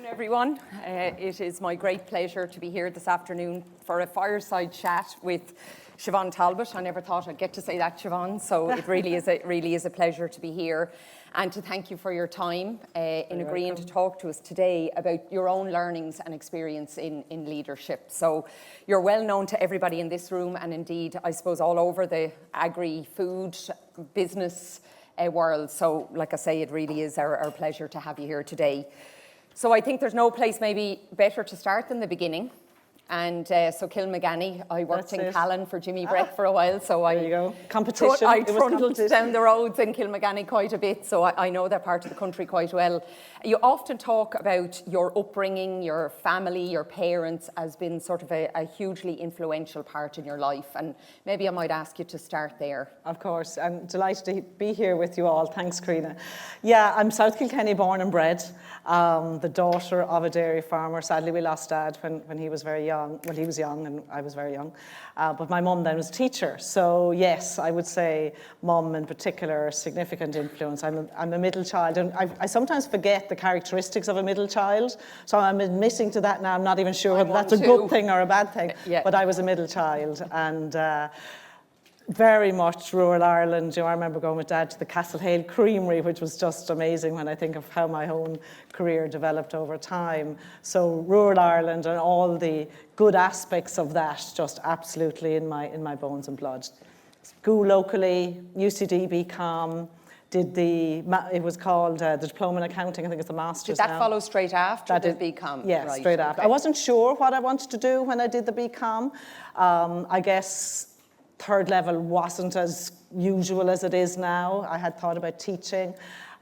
Everyone. It is my great pleasure to be here this afternoon for a fireside chat with Siobhán Talbot. I never thought I'd get to say that, Siobhán, so it really is a pleasure to be here and to thank you for your time in agreeing to talk to us today about your own learnings and experience in leadership. So you're well known to everybody in this room and indeed, I suppose, all over the agri-food business world. So like I say, it really is our pleasure to have you here today. So I think there's no place maybe better to start than the beginning. And so Kilmagany, I worked in Callan for Jimmy Brett for a while, so there you go. Competition. I trundled down the roads in Kilmagany quite a bit, so I know that part of the country quite well. You often talk about your upbringing, your family, your parents as being sort of a hugely influential part in your life, and maybe I might ask you to start there. Of course, I'm delighted to be here with you all. Thanks, Karina. Yeah, I'm South Kilkenny born and bred, the daughter of a dairy farmer. Sadly, we lost Dad when he was very young. Well, he was young and I was very young. But my mum then was a teacher. So yes, I would say mum in particular, significant influence. I'm a middle child, and I sometimes forget the characteristics of a middle child. So I'm admitting to that now. I'm not even sure whether that's a good thing or a bad thing. Yeah. But I was a middle child, and very much rural Ireland. You know, I remember going with Dad to the Castlehale Creamery, which was just amazing when I think of how my own career developed over time. So rural Ireland and all the good aspects of that, just absolutely in my bones and blood. School locally, UCD, BCom. It was called the Diploma in Accounting. I think it's the Masters. Did that follow straight after the BCom? Yeah, right, straight after. I wasn't sure what I wanted to do when I did the BCom. I guess third level wasn't as usual as it is now. I had thought about teaching,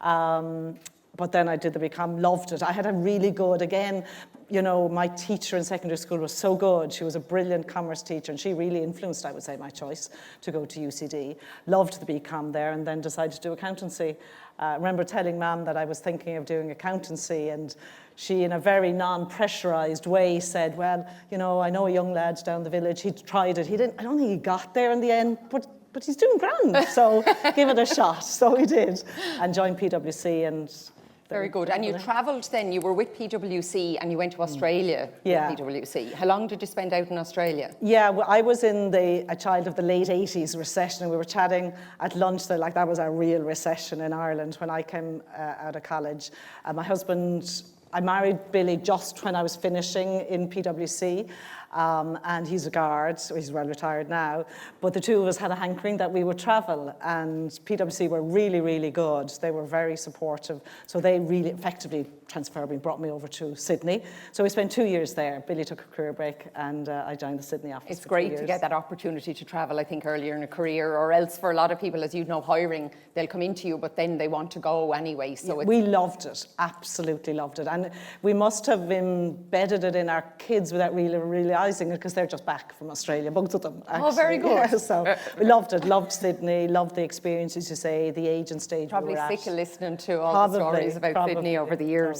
but then I did the BCom, loved it. I had a really good, again, you know, my teacher in secondary school was so good. She was a brilliant commerce teacher, and she really influenced, I would say, my choice to go to UCD. Loved the BCom there, and then decided to do accountancy. I remember telling Mum that I was thinking of doing accountancy, and she, in a very non-pressurized way, said, well, you know, I know a young lad down the village, he tried it. I don't think he got there in the end, but he's doing grand, so give it a shot. So he did, and joined PwC, and very good. And you travelled then, you were with PwC and you went to Australia with PwC. How long did you spend out in Australia? Yeah, well, I was in a child of the late 80s recession, and we were chatting at lunch there, like that was a real recession in Ireland when I came out of college. My husband, I married Billy just when I was finishing in PwC. And he's a guard, so he's well retired now. But the two of us had a hankering that we would travel, and PwC were really, really good. They were very supportive. So they really effectively transferred me, brought me over to Sydney. So we spent 2 years there. Billy took a career break, and I joined the Sydney office. It's great to get that opportunity to travel, I think, earlier in a career, or else for a lot of people, as you know, hiring, they'll come into you, but then they want to go anyway. So we loved it, absolutely loved it. And we must have embedded it in our kids without really realising it, because they're just back from Australia, both of them, actually. Oh, very good. Yeah, so we loved it, loved Sydney, loved the experience, as you say, the age and stage probably we were sick of listening to all the stories about Sydney over the years.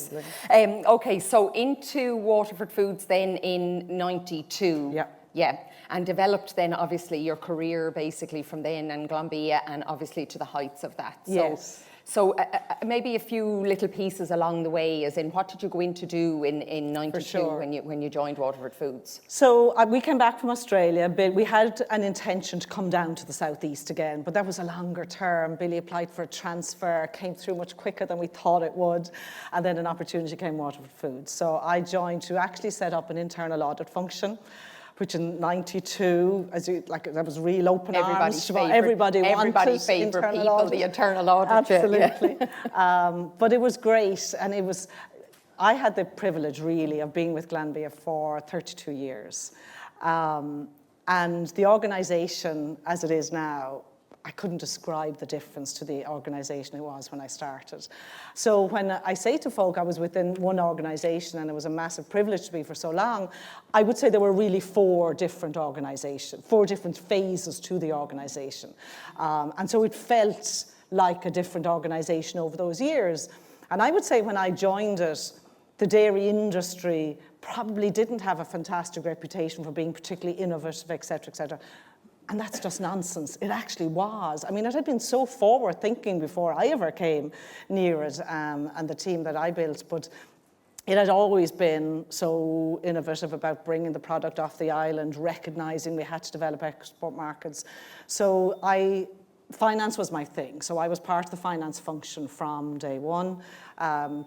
Okay, so into Waterford Foods then in 92. Yeah, and developed then obviously your career basically from then and Glanbia, and obviously to the heights of that. Yes. So maybe a few little pieces along the way, as in what did you go in to do in 92 when you joined Waterford Foods? So we came back from Australia. We had an intention to come down to the southeast again, but that was a longer term. Billy applied for a transfer, came through much quicker than we thought it would, and then an opportunity came Waterford Foods. So I joined to actually set up an internal audit function, which in 92, that was real open arms. Everybody wanted favourite people, audit. The internal audit. Absolutely. Yeah. But it was great, and I had the privilege really of being with Glanbia for 32 years. And the organisation as it is now, I couldn't describe the difference to the organisation it was when I started. So when I say to folk I was within one organisation and it was a massive privilege to be for so long, I would say there were really four different phases to the organisation. And so it felt like a different organisation over those years. And I would say when I joined it, the dairy industry probably didn't have a fantastic reputation for being particularly innovative, et cetera, et cetera. And that's just nonsense. It actually was. I mean, it had been so forward thinking before I ever came near it, and the team that I built. But it had always been so innovative about bringing the product off the island, recognizing we had to develop export markets. So finance was my thing. So I was part of the finance function from day one,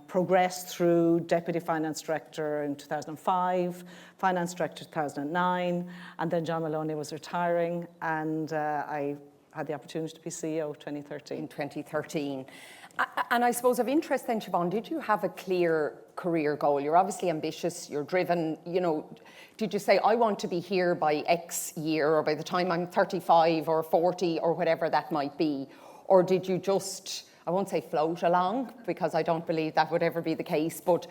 progressed through Deputy Finance Director in 2005, Finance Director 2009, and then John Maloney was retiring, and I had the opportunity to be CEO 2013. In 2013. And I suppose of interest then, Siobhán, did you have a clear career goal? You're obviously ambitious, you're driven, did you say, I want to be here by X year, or by the time I'm 35 or 40 or whatever that might be? Or did you just, I won't say float along, because I don't believe that would ever be the case, but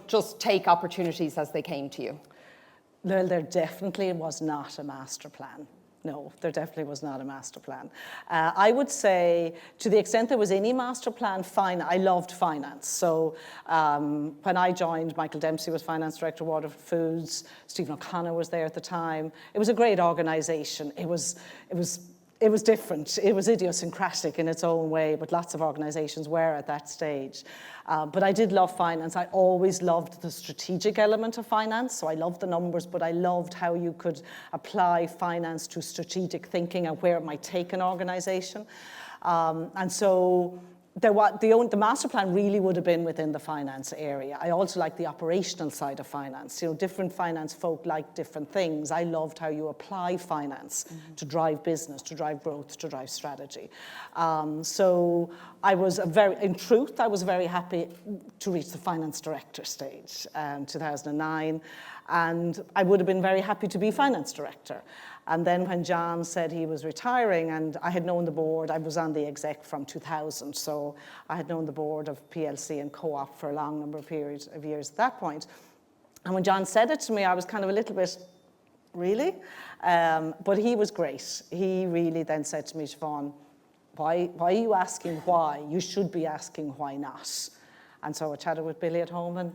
just take opportunities as they came to you? Well, there definitely was not a master plan. No, there definitely was not a master plan. I would say, to the extent there was any master plan, I loved finance. So when I joined, Michael Dempsey was Finance Director, Waterford Foods. Stephen O'Connor was there at the time. It was a great organisation. It was different. It was idiosyncratic in its own way, but lots of organisations were at that stage. But I did love finance. I always loved the strategic element of finance. So I loved the numbers, but I loved how you could apply finance to strategic thinking and where it might take an organisation. And so the master plan really would have been within the finance area. I also like the operational side of finance. Different finance folk like different things. I loved how you apply finance to drive business, to drive growth, to drive strategy. So I was in truth, I was very happy to reach the finance director stage in 2009. And I would have been very happy to be finance director. And then when John said he was retiring, and I had known the board, I was on the exec from 2000, so I had known the board of PLC and Co-op for a long number of years at that point. And when John said it to me, I was kind of a little bit, really? But he was great. He really then said to me, Siobhán, why are you asking why? You should be asking why not. And so I chatted with Billy at home, and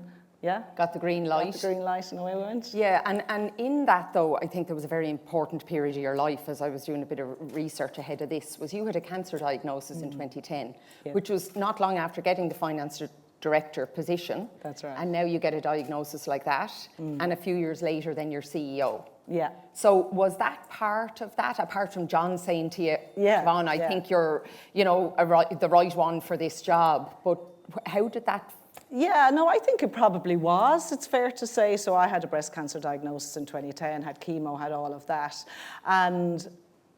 got the green light. Got the green light, and away we went. Yeah, and in that, though, I think there was a very important period of your life, as I was doing a bit of research ahead of this, was you had a cancer diagnosis in 2010, which was not long after getting the finance director position. That's right. And now you get a diagnosis like that, and a few years later, then you're CEO. Yeah. So was that part of that, apart from John saying to you, Siobhán, I think you're, the right one for this job, but how did that? Yeah, no, I think it probably was, it's fair to say. So I had a breast cancer diagnosis in 2010, had chemo, had all of that. And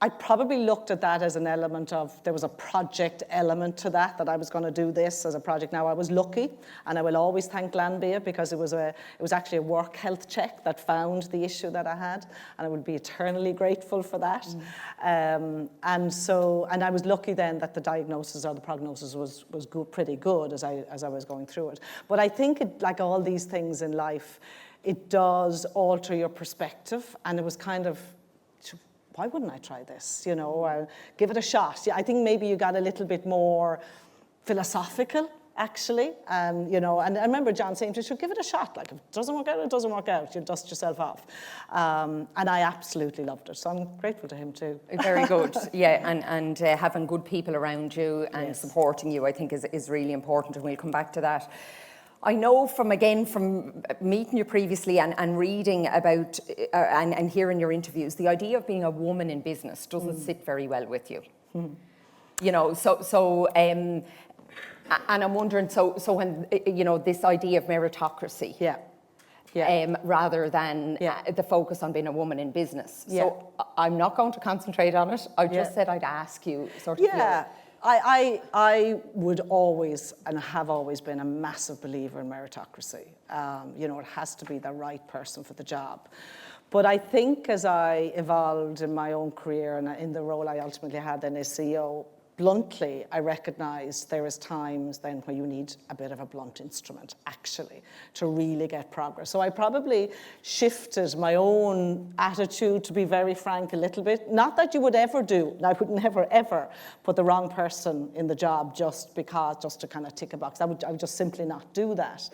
I probably looked at that as an element of, there was a project element to that I was going to do this as a project. Now, I was lucky, and I will always thank Glanbia, because it was actually a work health check that found the issue that I had, and I would be eternally grateful for that. And I was lucky then that the diagnosis or the prognosis was good, pretty good as I was going through it. But I think like all these things in life, it does alter your perspective, and it was kind of, why wouldn't I try this? I'll give it a shot. Yeah, I think maybe you got a little bit more philosophical, actually. And I remember John saying to me, give it a shot. Like, if it doesn't work out, it doesn't work out. You dust yourself off. And I absolutely loved it. So I'm grateful to him too. Very good. Yeah, and having good people around you and supporting you, I think, is really important. And we'll come back to that. I know from meeting you previously and reading about and hearing your interviews, the idea of being a woman in business doesn't sit very well with you. And I'm wondering, so when, this idea of meritocracy, rather than the focus on being a woman in business. So I'm not going to concentrate on it. I just said I'd ask you sort of. Yeah. I would always, and have always been, a massive believer in meritocracy. It has to be the right person for the job. But I think as I evolved in my own career and in the role I ultimately had then as CEO, bluntly, I recognise there is times then where you need a bit of a blunt instrument, actually, to really get progress. So I probably shifted my own attitude, to be very frank, a little bit. Not that you would ever do, I would never, ever put the wrong person in the job just to kind of tick a box. I would just simply not do that.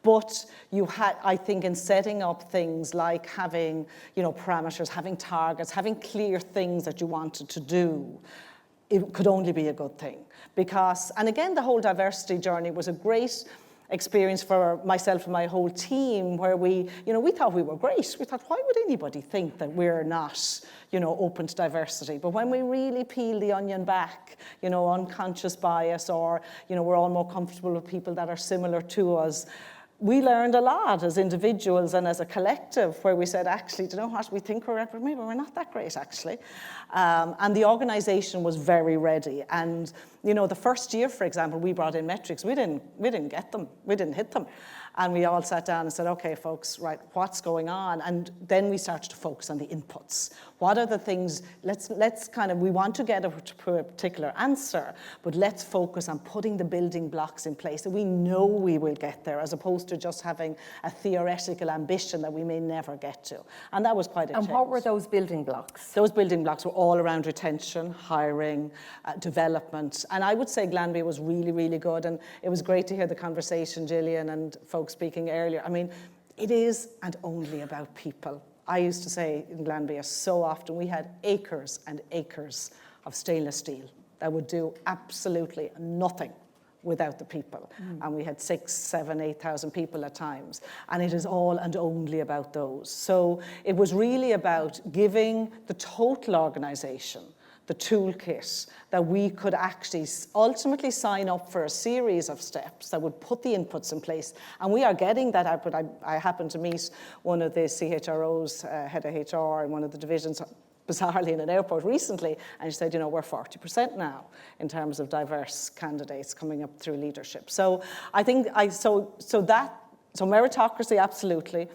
But I think in setting up things like having, parameters, having targets, having clear things that you wanted to do, it could only be a good thing. And again, the whole diversity journey was a great experience for myself and my whole team where we thought we were great. We thought, why would anybody think that we're not, open to diversity? But when we really peel the onion back, unconscious bias, or, we're all more comfortable with people that are similar to us, we learned a lot as individuals and as a collective where we said, actually, do you know what, we think maybe we're not that great, actually. And the organisation was very ready. And, the first year, for example, we brought in metrics. We didn't get them. We didn't hit them. And we all sat down and said, okay, folks, right, what's going on? And then we started to focus on the inputs. What are the things, let's kind of, we want to get a particular answer, but let's focus on putting the building blocks in place that we know we will get there, as opposed to just having a theoretical ambition that we may never get to. And that was quite a change. And what were those building blocks? Those building blocks were all around retention, hiring, development. And I would say Glanbia was really, really good. And it was great to hear the conversation, Gillian and folks speaking earlier. I mean, it is and only about people. I used to say in Glanbia so often, we had acres and acres of stainless steel that would do absolutely nothing without the people. And we had 6,000, 7,000, 8,000 people at times. And it is all and only about those. So it was really about giving the total organisation the toolkit that we could actually ultimately sign up for a series of steps that would put the inputs in place. And we are getting that output. I happened to meet one of the CHROs, head of HR in one of the divisions, bizarrely in an airport recently, and she said, we're 40% now in terms of diverse candidates coming up through leadership. So I think, so meritocracy, absolutely,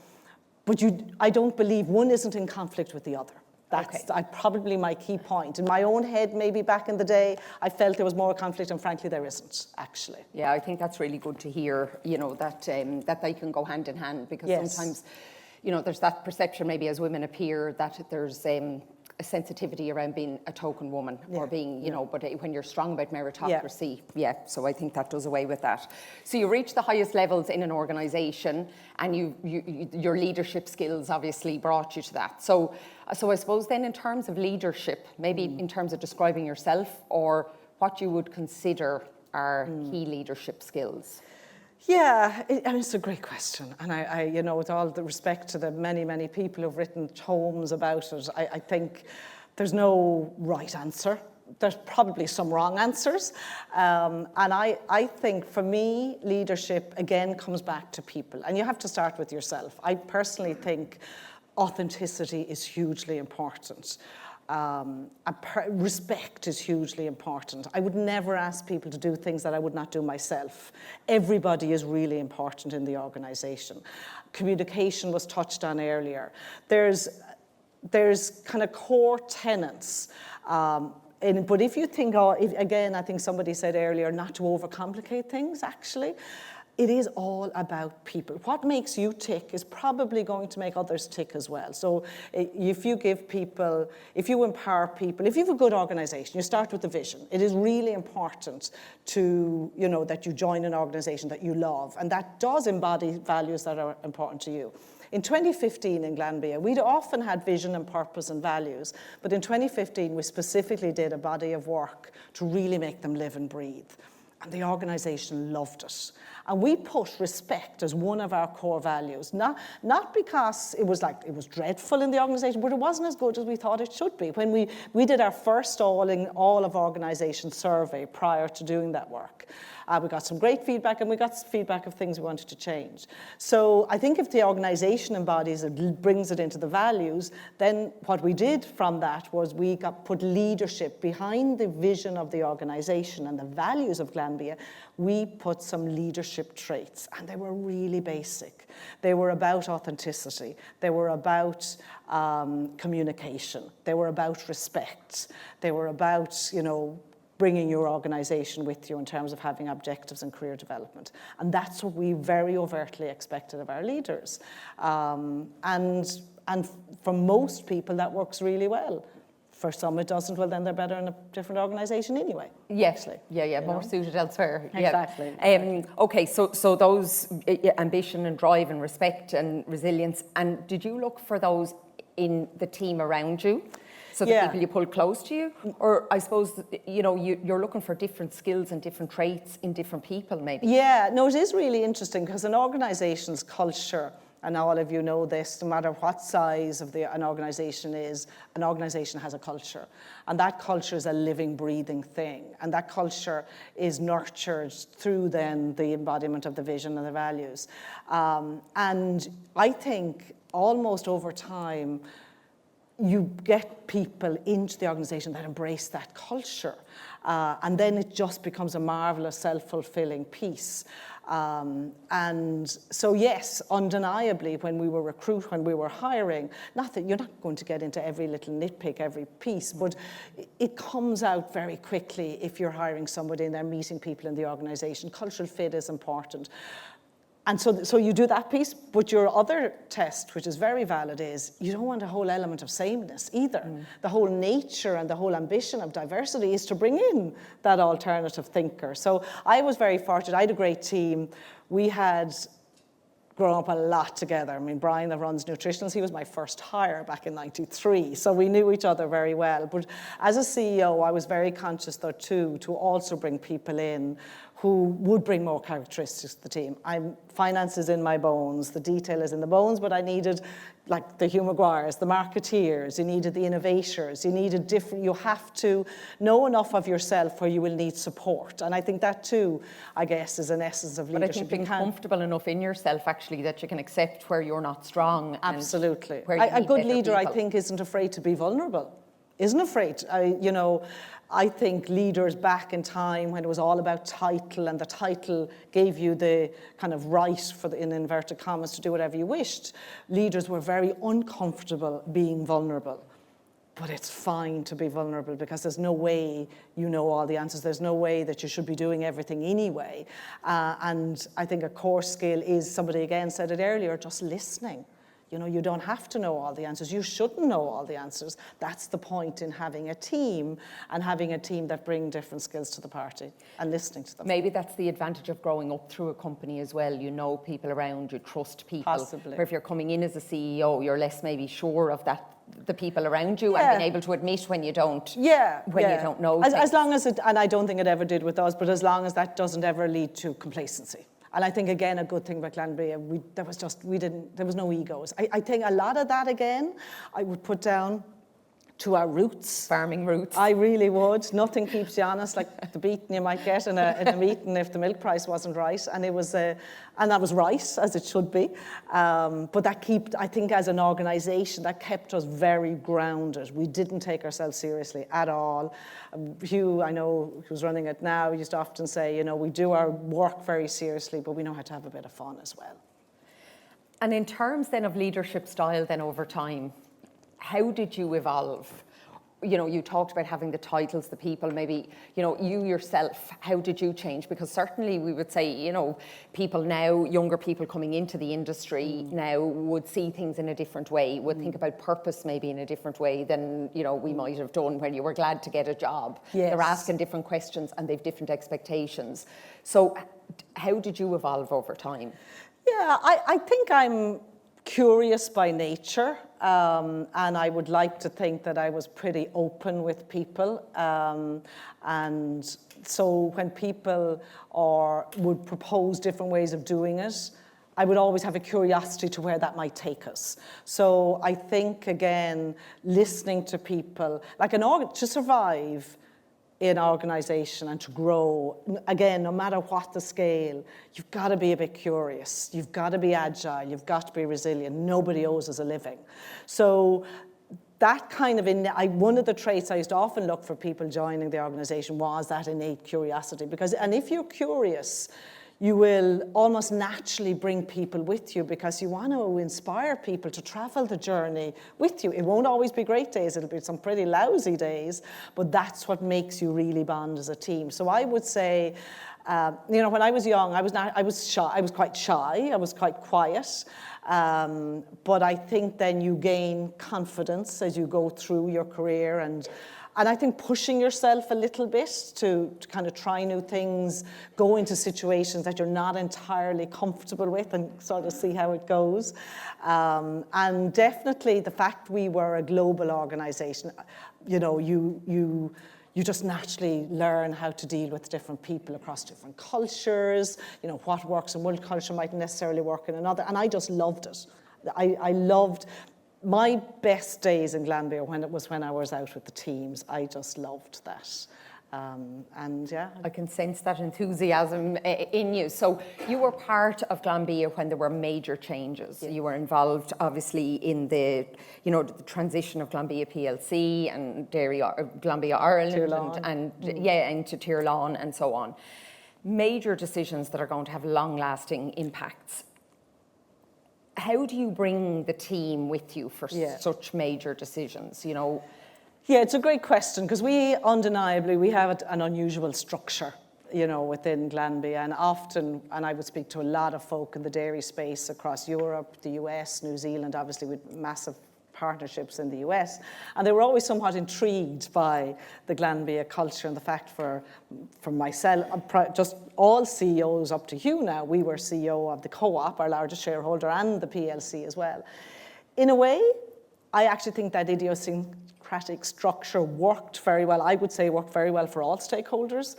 but I don't believe one isn't in conflict with the other. That's probably my key point. In my own head, maybe back in the day, I felt there was more conflict, and frankly, there isn't, actually. Yeah, I think that's really good to hear, that they can go hand in hand, because sometimes, there's that perception maybe as women appear that there's a sensitivity around being a token woman or being, but when you're strong about meritocracy, so I think that does away with that. So you reach the highest levels in an organisation, and your leadership skills obviously brought you to that. So I suppose then in terms of leadership, maybe in terms of describing yourself or what you would consider are key leadership skills. Yeah, it's a great question. And I with all the respect to the many, many people who've written tomes about it, I think there's no right answer. There's probably some wrong answers. And I think for me, leadership, again, comes back to people. And you have to start with yourself. I personally think authenticity is hugely important. Respect is hugely important. I would never ask people to do things that I would not do myself. Everybody is really important in the organisation. Communication was touched on earlier. There's kind of core tenets. But if you think, again, I think somebody said earlier, not to overcomplicate things, actually. It is all about people. What makes you tick is probably going to make others tick as well. So if you give people, if you empower people, if you have a good organisation, you start with the vision. It is really important to, that you join an organisation that you love, and that does embody values that are important to you. In 2015 in Glanbia, we'd often had vision and purpose and values, but in 2015 we specifically did a body of work to really make them live and breathe. And the organisation loved it. And we put respect as one of our core values, not because it was dreadful in the organisation, but it wasn't as good as we thought it should be. When we did our first all of organisation survey prior to doing that work, we got some great feedback, and we got feedback of things we wanted to change. So I think if the organisation embodies it, brings it into the values, then what we did from that was we put leadership behind the vision of the organisation and the values of Glanbia. We put some leadership traits, and they were really basic. They were about authenticity. They were about communication. They were about respect. They were about, bringing your organisation with you in terms of having objectives and career development. And that's what we very overtly expected of our leaders. And for most people, that works really well. For some, it doesn't. Well, then they're better in a different organisation anyway. Yes, more suited elsewhere. Exactly. Okay, so those ambition and drive and respect and resilience, and did you look for those in the team around you? So the people you pull close to you? Or I suppose, you know, you're looking for different skills and different traits in different people, maybe? Yeah, no, it is really interesting because an organisation's culture, and all of you know this, no matter what size of an organisation is, an organisation has a culture. And that culture is a living, breathing thing. And that culture is nurtured through then the embodiment of the vision and the values. And I think almost over time, you get people into the organisation that embrace that culture. And then it just becomes a marvellous, self-fulfilling piece. And so yes, undeniably, when we were hiring, not that you're not going to get into every little nitpick, every piece, but it comes out very quickly if you're hiring somebody and they're meeting people in the organisation. Cultural fit is important. And so you do that piece, but your other test, which is very valid, is you don't want a whole element of sameness either. The whole nature and the whole ambition of diversity is to bring in that alternative thinker. So I was very fortunate. I had a great team. We had grown up a lot together. I mean, Brian that runs Nutritionals, he was my first hire back in '93. So we knew each other very well. But as a CEO, I was very conscious though too, to also bring people in who would bring more characteristics to the team. Finance is in my bones, the detail is in the bones, but I needed like the Hugh Maguires, the marketeers, you needed the innovators, you have to know enough of yourself where you will need support. And I think that too, I guess, is an essence of leadership. But I think being comfortable enough in yourself actually that you can accept where you're not strong. Absolutely. And where you a good leader, people. I think, isn't afraid to be vulnerable. Isn't afraid. I think leaders back in time when it was all about title and the title gave you the kind of right for in inverted commas to do whatever you wished, leaders were very uncomfortable being vulnerable. But it's fine to be vulnerable because there's no way you know all the answers. There's no way that you should be doing everything anyway. And I think a core skill is, somebody again said it earlier, just listening. You know, you don't have to know all the answers. You shouldn't know all the answers. That's the point in having a team and having a team that bring different skills to the party and listening to them. Maybe that's the advantage of growing up through a company as well. You know people around, you trust people. Possibly. Where if you're coming in as a CEO, you're less maybe sure of the people around you and being able to admit when you don't. You don't know. As long as it, and I don't think it ever did with us, but as long as that doesn't ever lead to complacency. And I think, again, a good thing about Glanbia, there was no egos. I think a lot of that, again, I would put down to our roots. Farming roots. I really would. Nothing keeps you honest like the beating you might get in a meeting if the milk price wasn't right. And it was, and that was right, as it should be. But I think as an organisation, that kept us very grounded. We didn't take ourselves seriously at all. Hugh, I know, who's running it now, used to often say, you know, we do our work very seriously, but we know how to have a bit of fun as well. And in terms then of leadership style then over time, how did you evolve? You know, you talked about having the titles, the people, maybe, you know, you yourself, how did you change? Because certainly we would say, you know, people now, younger people coming into the industry now would see things in a different way, would think about purpose maybe in a different way than, you know, we might have done when you were glad to get a job. Yes. They're asking different questions and they've different expectations. So how did you evolve over time? Yeah, I think I'm curious by nature, and I would like to think that I was pretty open with people, and so when people would propose different ways of doing it, I would always have a curiosity to where that might take us. So I think, again, listening to people, like to survive in organisation and to grow, again, no matter what the scale, you've got to be a bit curious. You've got to be agile. You've got to be resilient. Nobody owes us a living. So that kind of, one of the traits I used to often look for people joining the organisation was that innate curiosity. And if you're curious, you will almost naturally bring people with you because you want to inspire people to travel the journey with you. It won't always be great days, it'll be some pretty lousy days, but that's what makes you really bond as a team. So I would say, you know, when I was young, I was shy. I was quite shy, I was quite quiet, but I think then you gain confidence as you go through your career, and I think pushing yourself a little bit to kind of try new things, go into situations that you're not entirely comfortable with and sort of see how it goes. And definitely the fact we were a global organization, you know, you just naturally learn how to deal with different people across different cultures. You know, what works in one culture mightn't necessarily work in another. And I just loved it. I loved my best days in Glanbia when I was out with the teams. I just loved that. And yeah. I can sense that enthusiasm in you. So you were part of Glanbia when there were major changes. Yeah. You were involved, obviously, in the transition of Glanbia PLC and Glanbia Ireland and into Tier Lawn and so on. Major decisions that are going to have long-lasting impacts. How do you bring the team with you for such major decisions, you know? Yeah, it's a great question, because we have an unusual structure, you know, within Glanbia, and often, and I would speak to a lot of folk in the dairy space across Europe, the US, New Zealand, obviously with massive partnerships in the US, and they were always somewhat intrigued by the Glanbia culture and the fact for myself, just all CEOs up to Hugh now, we were CEO of the co-op, our largest shareholder, and the PLC as well. In a way, I actually think that idiosyncratic structure worked very well. I would say worked very well for all stakeholders,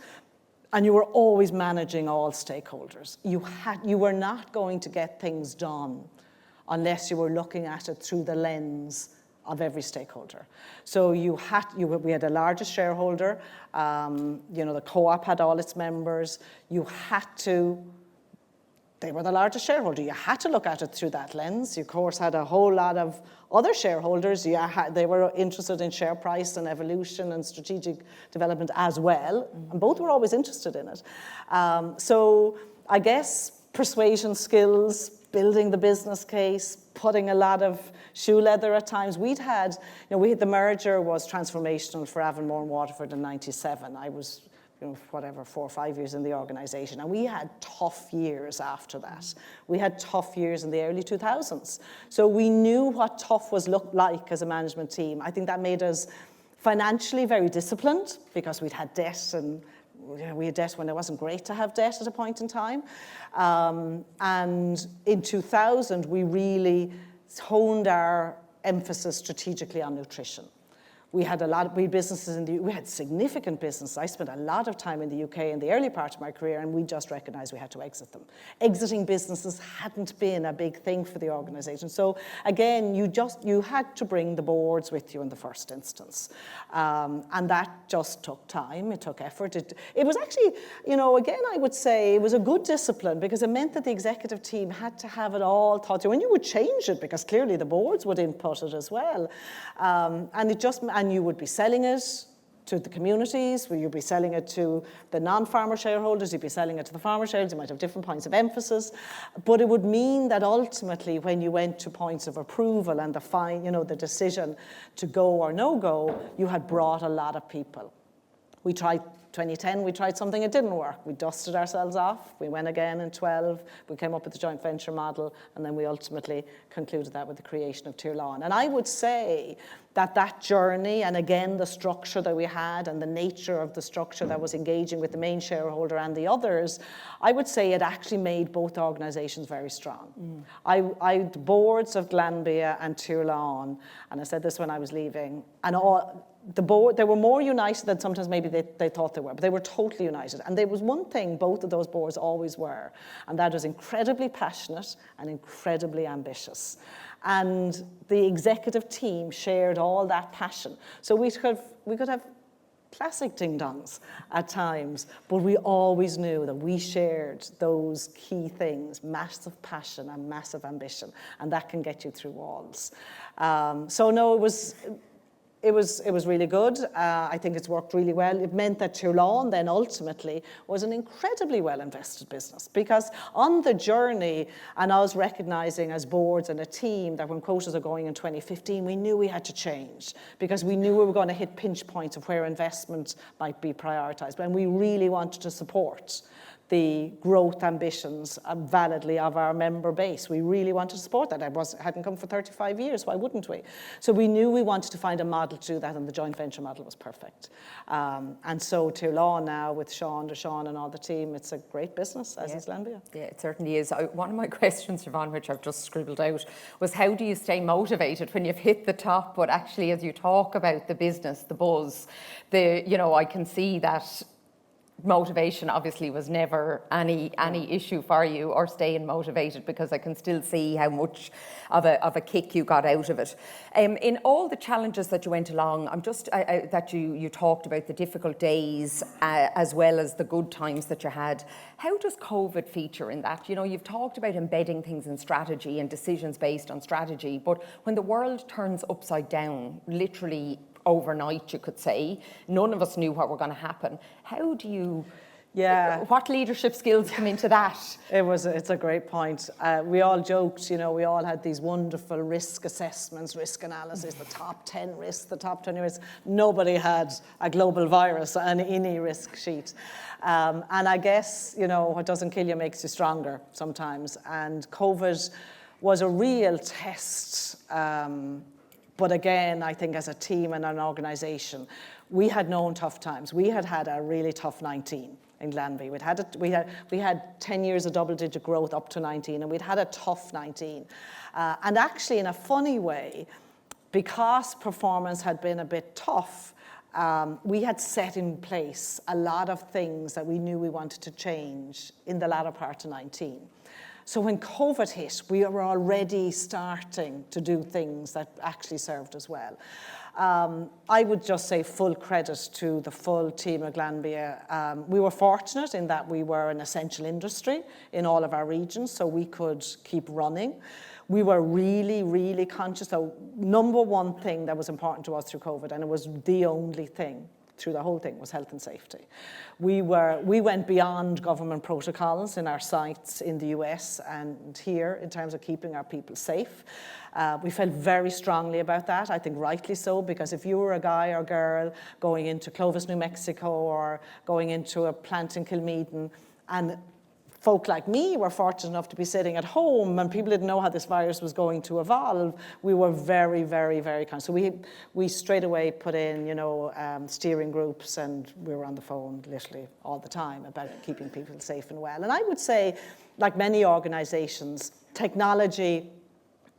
and you were always managing all stakeholders. You were not going to get things done unless you were looking at it through the lens of every stakeholder. So we had the largest shareholder, you know, the co-op had all its members. They were the largest shareholder. You had to look at it through that lens. You, of course, had a whole lot of other shareholders. They were interested in share price and evolution and strategic development as well, and both were always interested in it. So I guess persuasion skills, building the business case, putting a lot of shoe leather at times. The merger was transformational for Avonmore and Waterford in '97. I was, 4 or 5 years in the organisation, and we had tough years after that. We had tough years in the early 2000s. So we knew what tough looked like as a management team. I think that made us financially very disciplined, because we'd had debt, and we had debt when it wasn't great to have debt at a point in time. And in 2000, we really honed our emphasis strategically on nutrition. We had we had significant business. I spent a lot of time in the UK in the early part of my career, and we just recognized we had to exit them. Exiting businesses hadn't been a big thing for the organization. So again, you had to bring the boards with you in the first instance. And that just took time, it took effort. It was actually, again, I would say it was a good discipline, because it meant that the executive team had to have it all thought through. And you would change it, because clearly the boards would input it as well. And you would be selling it to the communities, where you'd be selling it to the non-farmer shareholders, you'd be selling it to the farmer shareholders, you might have different points of emphasis. But it would mean that ultimately, when you went to points of approval and the decision to go or no go, you had brought a lot of people. 2010, we tried something, it didn't work. We dusted ourselves off. We went again in 12. We came up with the joint venture model, and then we ultimately concluded that with the creation of Tier Lawn. And I would say that journey, and again, the structure that we had and the nature of the structure that was engaging with the main shareholder and the others, I would say it actually made both organizations very strong. The boards of Glanbia and Tier Lawn, and I said this when I was leaving, and the board, they were more united than sometimes maybe they thought they were, but they were totally united. And there was one thing both of those boards always were, and that was incredibly passionate and incredibly ambitious. And the executive team shared all that passion. So we could have classic ding-dongs at times, but we always knew that we shared those key things: massive passion and massive ambition, and that can get you through walls. So no, it was really good. I think it's worked really well. It meant that Tier Lawn then ultimately was an incredibly well-invested business, because on the journey, and I was recognizing as boards and a team that when quotas are going in 2015, we knew we had to change, because we knew we were going to hit pinch points of where investment might be prioritized. And we really wanted to support the growth ambitions validly of our member base. We really wanted to support that. Hadn't come for 35 years, why wouldn't we? So we knew we wanted to find a model to do that, and the joint venture model was perfect. And so to law now with Deshaun and all the team, it's a great business, as is Glanbia. Yeah, it certainly is. One of my questions, Siobhán, which I've just scribbled out, was how do you stay motivated when you've hit the top, but actually as you talk about the business, the buzz, I can see that motivation obviously was never any issue for you, or staying motivated, because I can still see how much of a kick you got out of it. In all the challenges that you went along, that you talked about the difficult days as well as the good times that you had. How does COVID feature in that? You've talked about embedding things in strategy and decisions based on strategy, but when the world turns upside down, literally overnight, you could say, none of us knew what were going to happen. How do you, what leadership skills come into that? It's a great point. We all joked, we all had these wonderful risk assessments, risk analysis, the top 10 risks, the top 20 risks. Nobody had a global virus on any risk sheet. And I guess, what doesn't kill you makes you stronger sometimes. And COVID was a real test. But again, I think as a team and an organisation, we had known tough times. We had a really tough 19 in Glanbia. We had 10 years of double-digit growth up to 19, and we'd had a tough 19. And actually, in a funny way, because performance had been a bit tough, we had set in place a lot of things that we knew we wanted to change in the latter part of 19. So when COVID hit, we were already starting to do things that actually served us well. I would just say full credit to the full team of Glanbia. We were fortunate in that we were an essential industry in all of our regions, so we could keep running. We were really, really conscious. So number one thing that was important to us through COVID, and it was the only thing through the whole thing, was health and safety. We went beyond government protocols in our sites in the US and here in terms of keeping our people safe. We felt very strongly about that, I think rightly so, because if you were a guy or girl going into Clovis, New Mexico, or going into a plant in Kilmeaden, and folk like me were fortunate enough to be sitting at home and people didn't know how this virus was going to evolve, we were very, very, very conscious. So we straight away put in, steering groups, and we were on the phone literally all the time about keeping people safe and well. And I would say, like many organizations, technology,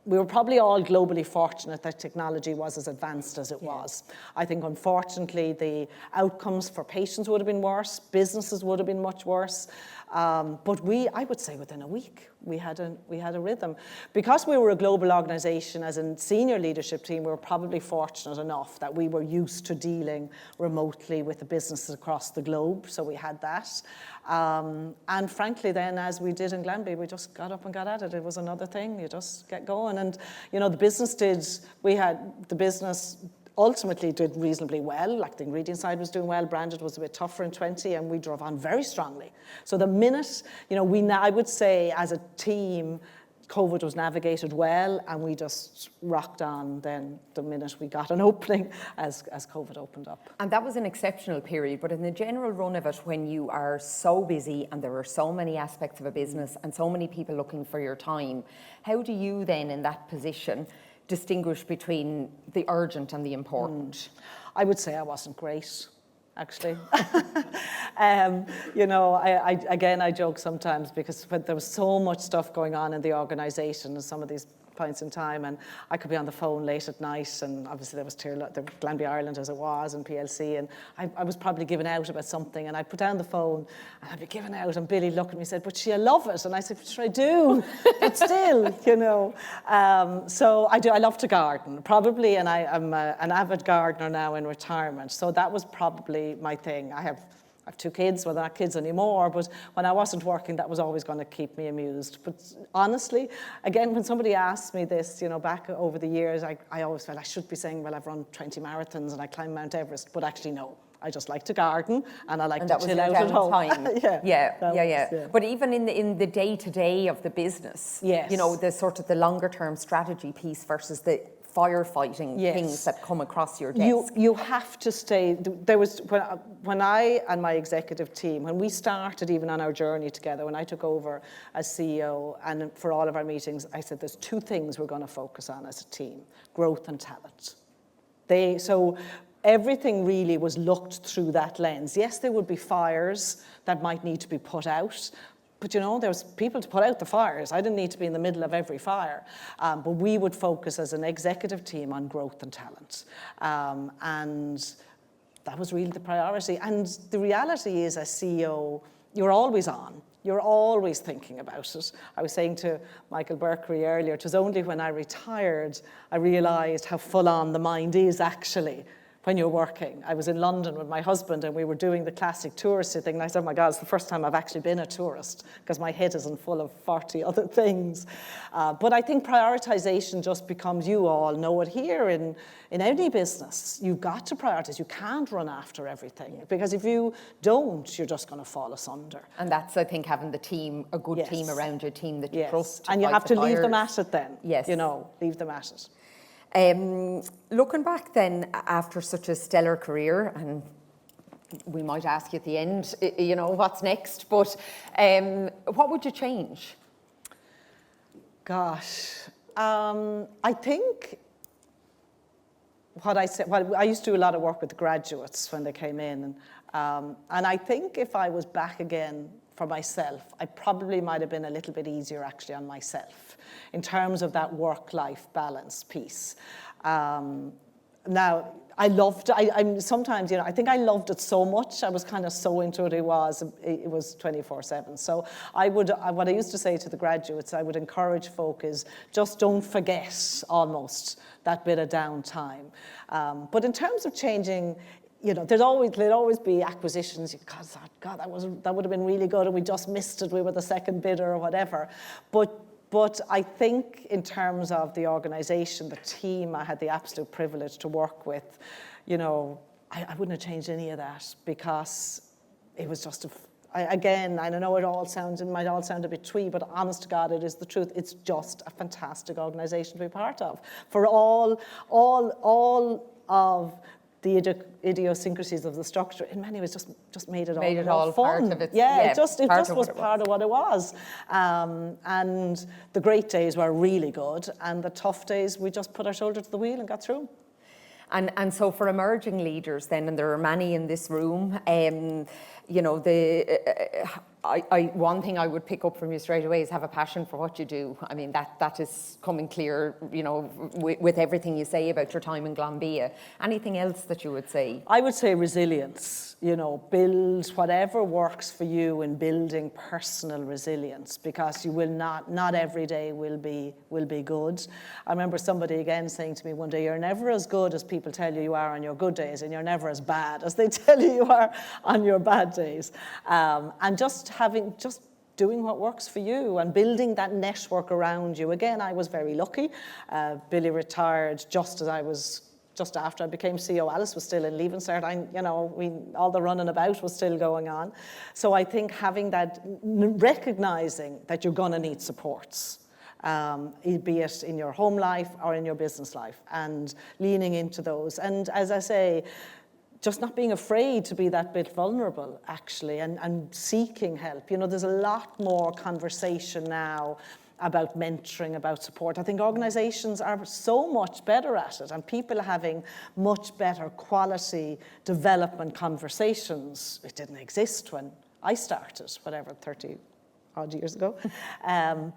we were probably all globally fortunate that technology was as advanced as it was. I think, unfortunately, the outcomes for patients would have been worse, businesses would have been much worse. But I would say within a week, we had a rhythm. Because we were a global organisation, as a senior leadership team, we were probably fortunate enough that we were used to dealing remotely with the businesses across the globe, so we had that. And frankly then, as we did in Glanbia, we just got up and got at it. It was another thing, you just get going. And, the business ultimately did reasonably well, like the ingredient side was doing well, branded was a bit tougher in 20, and we drove on very strongly. So the minute, I would say as a team, COVID was navigated well, and we just rocked on then the minute we got an opening as COVID opened up. And that was an exceptional period, but in the general run of it, when you are so busy and there are so many aspects of a business and so many people looking for your time, how do you then, in that position, distinguish between the urgent and the important? I would say I wasn't great, actually. I joke sometimes because there was so much stuff going on in the organisation at some of these points in time, and I could be on the phone late at night, and obviously there was Glanbia Ireland as it was, and PLC, and I was probably giving out about something, and I'd put down the phone, and I'd be giving out, and Billy looked at me and said, "But I love it," and I said, "Sure I do, but still, So I love to garden, probably, and I'm an avid gardener now in retirement, so that was probably my thing. I have 2 kids, well, they're not kids anymore, but when I wasn't working, that was always going to keep me amused. But honestly, again, when somebody asked me this, back over the years, I always felt I should be saying, well, I've run 20 marathons and I climbed Mount Everest, but actually, no. I just like to garden, and I like to chill out at home. Yeah. But even in the day-to-day of the business, yes. The sort of the longer-term strategy piece versus the firefighting things that come across your desk. You have to stay. There was when I and my executive team, when we started even on our journey together, when I took over as CEO, and for all of our meetings, I said there's 2 things we're going to focus on as a team: growth and talent. So everything really was looked through that lens. Yes, there would be fires that might need to be put out, but there was people to put out the fires. I didn't need to be in the middle of every fire. But we would focus as an executive team on growth and talent. And that was really the priority. And the reality is, as CEO, you're always on. You're always thinking about it. I was saying to Michael Berkery earlier, it was only when I retired I realised how full on the mind is actually when you're working. I was in London with my husband and we were doing the classic touristy thing, and I said, oh my God, it's the first time I've actually been a tourist because my head isn't full of 40 other things. But I think prioritisation just becomes, you all know it here in any business, you've got to prioritise. You can't run after everything because if you don't, you're just going to fall asunder. And that's, I think, having the team, a good team around your team that you trust. And you have to leave them at it then. Yes. Leave them at it. Looking back then, after such a stellar career, and we might ask you at the end, what's next, but what would you change? Gosh, I think what I said, I used to do a lot of work with graduates when they came in, and I think if I was back again for myself, I probably might have been a little bit easier actually on myself in terms of that work-life balance piece. Now, I loved, sometimes, I think I loved it so much, I was kind of so into it, it was 24/7. So what I used to say to the graduates, I would encourage folk is just don't forget almost that bit of downtime. But in terms of changing, there'll always be acquisitions. God, that would have been really good, and we just missed it. We were the second bidder or whatever. But I think in terms of the organisation, the team I had the absolute privilege to work with, I wouldn't have changed any of that because it was just again, I know it might all sound a bit twee, but honest to God, it is the truth. It's just a fantastic organisation to be part of. For all of the idiosyncrasies of the structure, in many ways, just made it all fun. Part of it. It just was part of what it was. And the great days were really good, and the tough days, we just put our shoulder to the wheel and got through. And so for emerging leaders then, and there are many in this room, one thing I would pick up from you straight away is have a passion for what you do. I mean, that is coming clear, with everything you say about your time in Glanbia. Anything else that you would say? I would say resilience. Build whatever works for you in building personal resilience, because you will not every day will be good. I remember somebody again saying to me one day, you're never as good as people tell you are on your good days, and you're never as bad as they tell you are on your bad days. And just doing what works for you and building that network around you. Again, I was very lucky. Billy retired just after I became CEO. Alice was still in Leaving Cert. All the running about was still going on. So I think having that, recognizing that you're going to need supports, be it in your home life or in your business life, and leaning into those. And as I say, just not being afraid to be that bit vulnerable, actually, and seeking help. There's a lot more conversation now about mentoring, about support. I think organisations are so much better at it, and people are having much better quality development conversations. It didn't exist when I started, 30 odd years ago.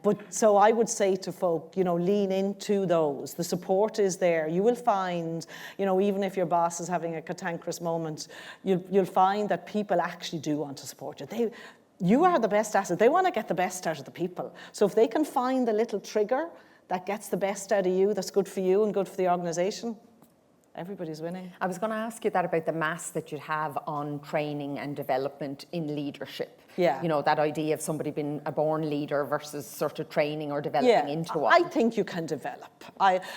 But so I would say to folk, lean into those. The support is there. You will find, even if your boss is having a cantankerous moment, you'll find that people actually do want to support you. You are the best asset. They want to get the best out of the people. So if they can find the little trigger that gets the best out of you, that's good for you and good for the organisation, everybody's winning. I was going to ask you that about the mass that you have on training and development in leadership. Yeah. That idea of somebody being a born leader versus sort of training or developing into one. I think you can develop.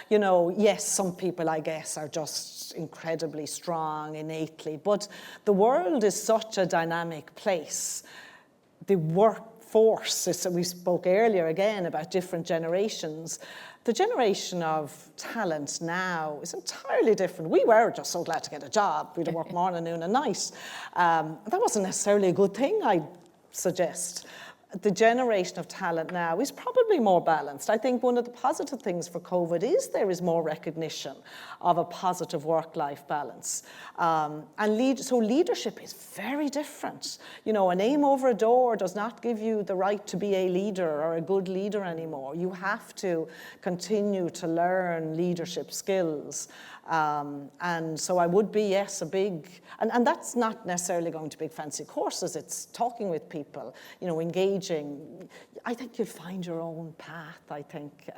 Yes, some people, I guess, are just incredibly strong innately, but the world is such a dynamic place. The force. We spoke earlier again about different generations. The generation of talent now is entirely different. We were just so glad to get a job. We'd work morning, noon and night. That wasn't necessarily a good thing, I'd suggest. The generation of talent now is probably more balanced. I think one of the positive things for COVID is there is more recognition of a positive work-life balance. So leadership is very different. You know, a name over a door does not give you the right to be a leader or a good leader anymore. You have to continue to learn leadership skills. And so I would be, yes, a big, and that's not necessarily going to big fancy courses, it's talking with people, you know, engaging. I think you'll find your own path, I think.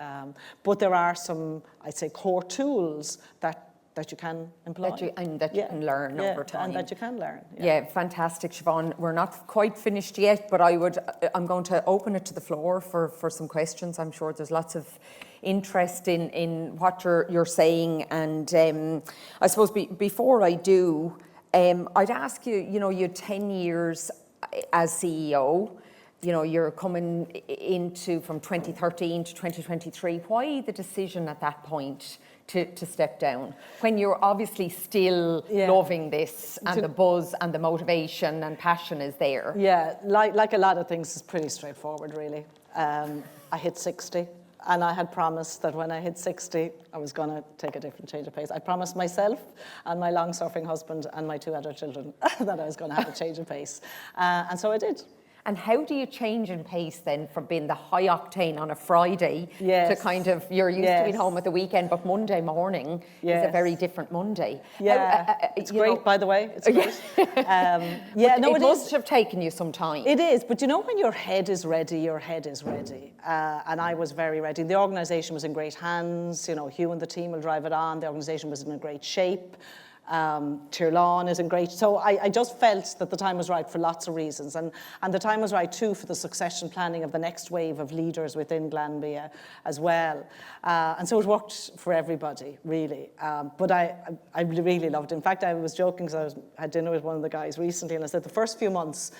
But there are some, I'd say, core tools that you can employ. That you can learn over time. And that you can learn. Yeah, fantastic, Siobhán. We're not quite finished yet, but I'm going to open it to the floor for some questions. I'm sure there's lots of interest in what you're saying. And I suppose before I do, I'd ask you, you know, you had 10 years as CEO. You know, you're coming into from 2013 to 2023. Why the decision at that point to step down when you're obviously still loving this and the buzz and the motivation and passion is there? Yeah, like a lot of things, it's pretty straightforward, really. I hit 60 and I had promised that when I hit 60, I was going to take a different change of pace. I promised myself and my long-suffering husband and my 2 other children that I was going to have a change of pace. And so I did. And how do you change in pace then from being the high octane on a Friday to kind of, you're used to being home at the weekend, but Monday morning is a very different Monday. Yeah, it's great, by the way. It's great. It must have taken you some time. It is, but you know when your head is ready, your head is ready. And I was very ready. The organisation was in great hands. You know, Hugh and the team will drive it on. The organisation was in a great shape. Tirlawn is in great. So I just felt that the time was right for lots of reasons. And the time was right too for the succession planning of the next wave of leaders within Glanbia as well. And so it worked for everybody, really. But I really loved it. In fact, I was joking because I had dinner with one of the guys recently and I said the first few months,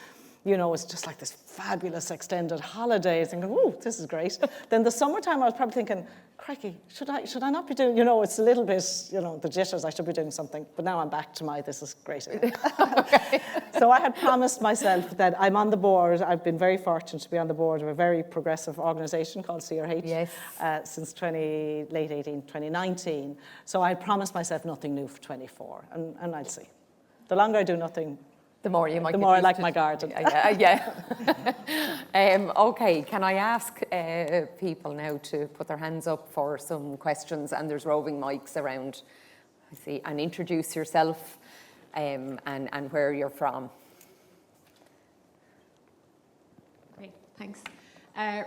you know, it's just like this fabulous extended holiday. Thinking, oh, this is great. Then the summertime, I was probably thinking, crikey, should I not be doing, you know, it's a little bit, you know, the jitters, I should be doing something. But now I'm back to this is great. Okay. So I had promised myself that I'm on the board. I've been very fortunate to be on the board of a very progressive organisation called CRH since late 2019. So I had promised myself nothing new for 24, and I'll see. The longer I do nothing, the more you might. The more I like my garden. Yeah. Okay. Can I ask people now to put their hands up for some questions? And there's roving mics around. I see. And introduce yourself and where you're from. Great. Thanks.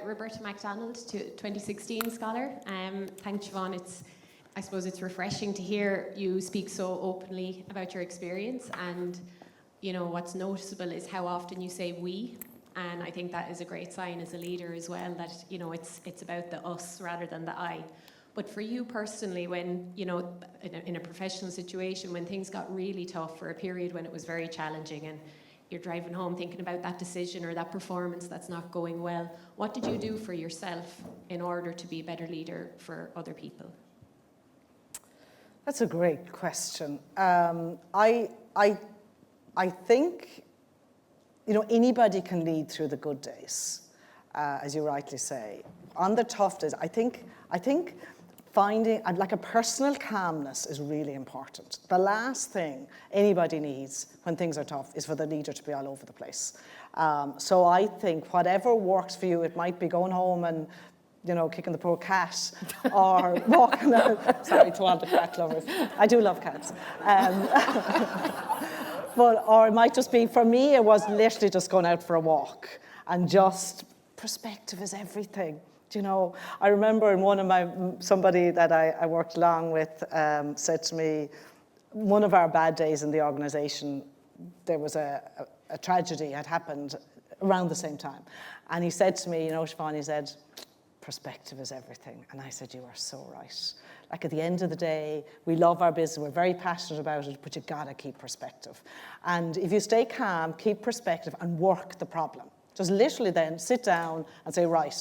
Roberta MacDonald, 2016 Scholar. Thanks, Siobhán. I suppose it's refreshing to hear you speak so openly about your experience, and you know, what's noticeable is how often you say we, and I think that is a great sign as a leader as well, that, you know, it's about the us rather than the I. But for you personally, when, you know, in a professional situation, when things got really tough for a period when it was very challenging and you're driving home thinking about that decision or that performance that's not going well, what did you do for yourself in order to be a better leader for other people? That's a great question. I think, you know, anybody can lead through the good days, as you rightly say. On the tough days, I think finding like a personal calmness is really important. The last thing anybody needs when things are tough is for the leader to be all over the place. So I think whatever works for you, it might be going home and, you know, kicking the poor cat or walking out. Sorry to all the cat lovers. I do love cats. Or it might just be, for me, it was literally just going out for a walk and just perspective is everything. Do you know, I remember in somebody that I worked along with said to me, one of our bad days in the organisation, there was a tragedy had happened around the same time. And he said to me, you know, Siobhán, he said, perspective is everything. And I said, you are so right. Like at the end of the day, we love our business, we're very passionate about it, but you gotta keep perspective. And if you stay calm, keep perspective and work the problem. Just literally then sit down and say, right,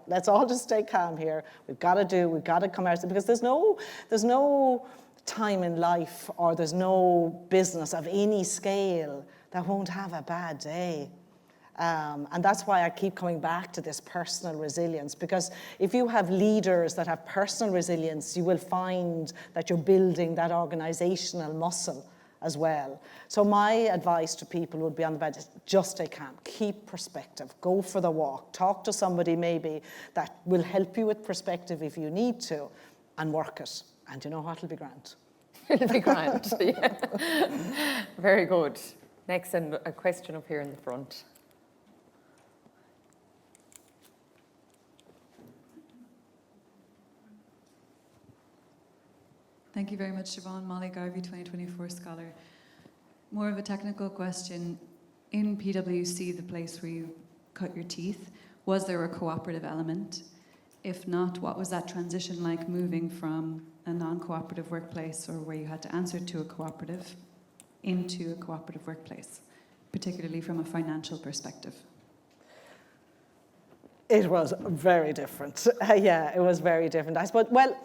let's all just stay calm here. We've got to come out, because there's no time in life, or there's no business of any scale that won't have a bad day. And that's why I keep coming back to this personal resilience, because if you have leaders that have personal resilience, you will find that you're building that organizational muscle as well. So my advice to people would be on the bed, just stay calm, keep perspective, go for the walk, talk to somebody maybe that will help you with perspective if you need to, and work it. And you know what, it'll be grand. It'll be grand, yeah. Very good. Next, and a question up here in the front. Thank you very much, Siobhán. Molly Garvey, 2024 Scholar. More of a technical question. In PwC, the place where you cut your teeth, was there a cooperative element? If not, what was that transition like, moving from a non-cooperative workplace, or where you had to answer to a cooperative, into a cooperative workplace, particularly from a financial perspective? It was very different. Yeah, it was very different. I suppose, well,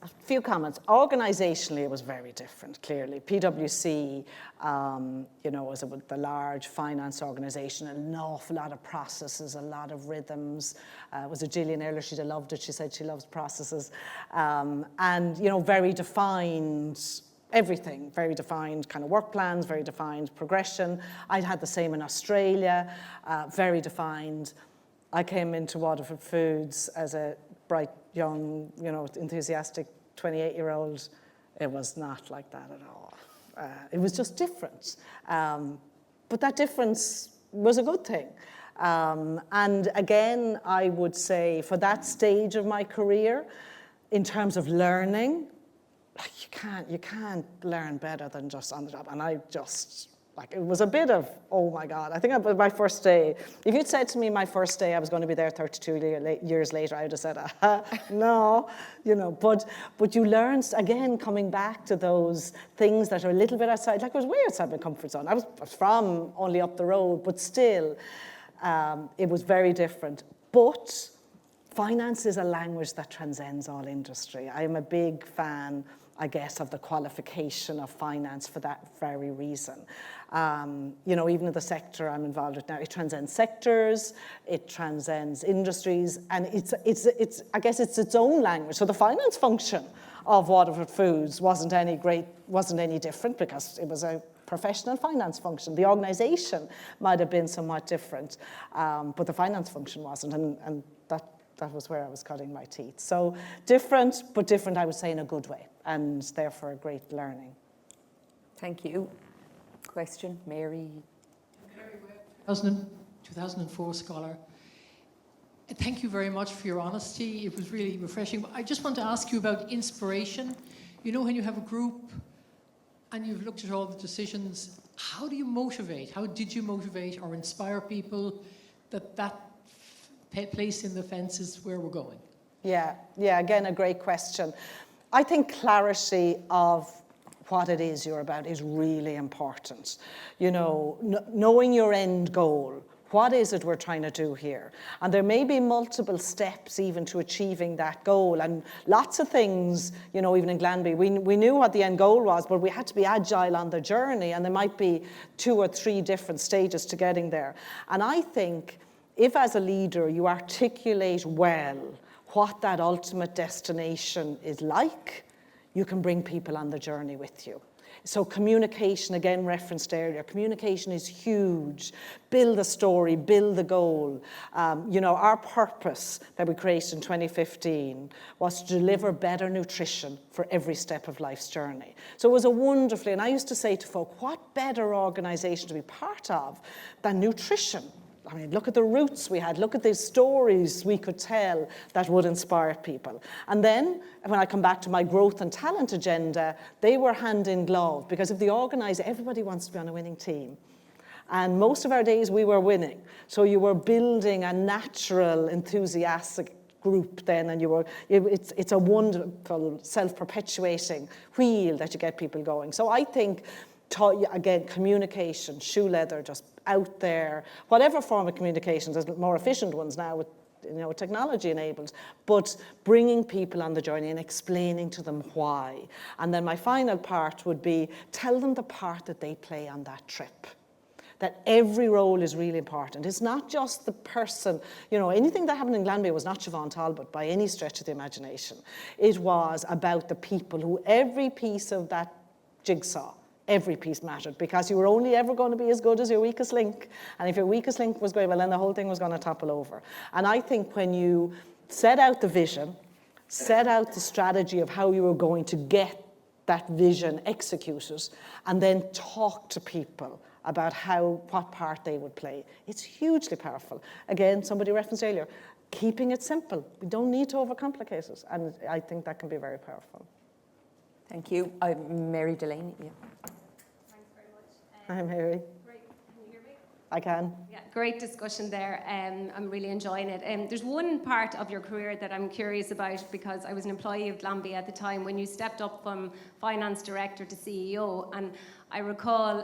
a few comments. Organisationally, it was very different, clearly. PwC, was the large finance organisation, an awful lot of processes, a lot of rhythms. Was it Gillian earlier? She'd have loved it. She said she loves processes. And, very defined everything, very defined kind of work plans, very defined progression. I'd had the same in Australia, very defined. I came into Waterford Foods as a bright, young, enthusiastic 28-year-old. It was not like that at all. It was just different. But that difference was a good thing. And again, I would say for that stage of my career, in terms of learning, you can't learn better than just on the job. And I just, it was a bit of, oh my God. I think my first day, if you'd said to me my first day I was going to be there 32 years later, I would have said, no, but you learn, again, coming back to those things that are a little bit outside, it was way outside my comfort zone. I was from only up the road, but still, it was very different. But finance is a language that transcends all industry. I am a big fan, I guess, of the qualification of finance for that very reason. Even in the sector I'm involved with now, it transcends sectors, it transcends industries, and it's I guess it's its own language. So the finance function of Waterford Foods wasn't any different, because it was a professional finance function. The organisation might have been somewhat different, but the finance function wasn't, and that was where I was cutting my teeth. So different, but different, I would say, in a good way, and therefore a great learning. Thank you. Question, Mary. Mary Webb, 2004 Scholar. Thank you very much for your honesty. It was really refreshing. I just want to ask you about inspiration. When you have a group and you've looked at all the decisions, how do you motivate? How did you motivate or inspire people that place in the fence is where we're going? Yeah, again, a great question. I think clarity of what it is you're about is really important. Knowing your end goal. What is it we're trying to do here? And there may be multiple steps even to achieving that goal. And lots of things, even in Glanbia, we knew what the end goal was, but we had to be agile on the journey. And there might be 2 or 3 different stages to getting there. And I think if as a leader you articulate well what that ultimate destination is like, you can bring people on the journey with you. So communication, again referenced earlier, communication is huge. Build the story, build the goal. Our purpose that we created in 2015 was to deliver better nutrition for every step of life's journey. So it was and I used to say to folk, what better organisation to be part of than nutrition? I mean, look at the roots we had, look at the stories we could tell that would inspire people. And then, when I come back to my growth and talent agenda, they were hand in glove, because if the organiser, everybody wants to be on a winning team. And most of our days we were winning. So you were building a natural, enthusiastic group then, and it's a wonderful self-perpetuating wheel that you get people going. So I think again, communication, shoe leather, just out there, whatever form of communication. There's more efficient ones now with technology enabled, but bringing people on the journey and explaining to them why. And then my final part would be tell them the part that they play on that trip. That every role is really important. It's not just the person, anything that happened in Glanbia was not Siobhán Talbot by any stretch of the imagination. It was about the people who every piece of that jigsaw, every piece mattered, because you were only ever going to be as good as your weakest link. And if your weakest link was going, well, then the whole thing was going to topple over. And I think when you set out the vision, set out the strategy of how you were going to get that vision executed, and then talk to people about what part they would play, it's hugely powerful. Again, somebody referenced earlier, keeping it simple. We don't need to overcomplicate it. And I think that can be very powerful. Thank you. Mary Delaney. Yeah. Thanks very much. Hi, Mary. Great. Can you hear me? I can. Yeah, great discussion there. I'm really enjoying it. There's one part of your career that I'm curious about, because I was an employee of Glanbia at the time when you stepped up from finance director to CEO. And I recall